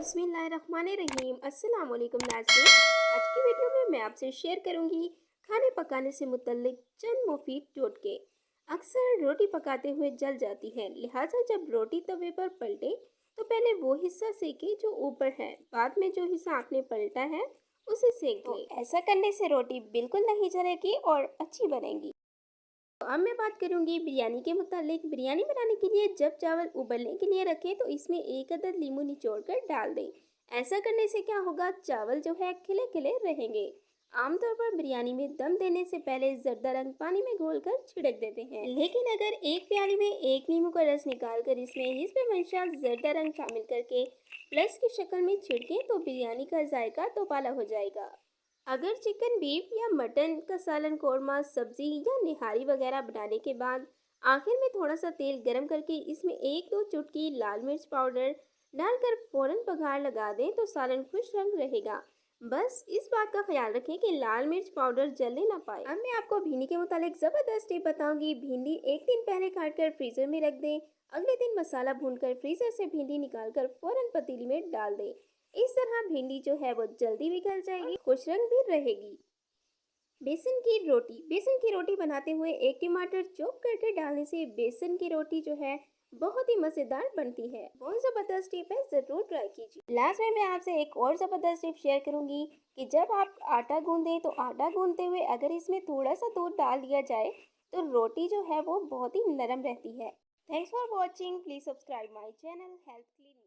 बिस्मिल्लाहिर्रहमानिर्रहीम। अस्सलाम वालेकुम नाज़रीन। आज की वीडियो में मैं आपसे शेयर करूंगी खाने पकाने से मुतल्लिक चंद मुफीद टोटके। अक्सर रोटी पकाते हुए जल जाती है, लिहाजा जब रोटी तवे पर पलटे तो पहले वो हिस्सा सेके जो ऊपर है, बाद में जो हिस्सा आपने पलटा है उसे सेक लें। ऐसा करने से रोटी बिल्कुल नहीं जलेगी और अच्छी बनेगी। तो अब मैं बात करूंगी बिरयानी के मुतालिक। बिरयानी बनाने के लिए जब चावल उबलने के लिए रखें तो इसमें एक अदद नींबू निचोड़ कर डाल दें। ऐसा करने से क्या होगा, चावल जो है खिले खिले रहेंगे। आमतौर पर बिरयानी में दम देने से पहले जर्दा रंग पानी में घोलकर छिड़क देते हैं, लेकिन अगर एक प्याली में एक नींबू का रस निकाल कर इसमें हिस्बे मंशा जर्दा रंग शामिल करके प्लस की शक्ल में छिड़कें तो बिरयानी का जायका दोबाला हो जाएगा। अगर चिकन, बीफ या मटन का सालन, कोरमा, सब्जी या निहारी वगैरह बनाने के बाद आखिर में थोड़ा सा तेल गरम करके इसमें एक दो चुटकी लाल मिर्च पाउडर डालकर फौरन बघार लगा दें तो सालन खुश रंग रहेगा। बस इस बात का ख्याल रखें कि लाल मिर्च पाउडर जलने ना पाए। अब मैं आपको भिंडी के मुतालिक ज़बरदस्त टिप बताऊंगी। भिंडी एक दिन पहले काट कर फ्रीज़र में रख दें। अगले दिन मसाला भूनकर फ्रीज़र से भिंडी निकाल कर फौरन पतीली में डाल दें। इस तरह भिंडी जो है वो जल्दी भी गल जाएगी, खुश रंग भी रहेगी। बेसन की रोटी बनाते हुए एक टमाटर चॉप करके डालने से बेसन की रोटी जो है बहुत ही मज़ेदार बनती है। बहुत ज़बरदस्त टिप है, ज़रूर ट्राई कीजिए। लास्ट में मैं आपसे एक और ज़बरदस्त टिप शेयर करूंगी कि जब आप आटा गूंदें तो आटा गूंदते हुए अगर इसमें थोड़ा सा दूध डाल दिया जाए तो रोटी जो है वो बहुत ही नरम रहती है। Thanks for watching. Please subscribe my channel health clinic.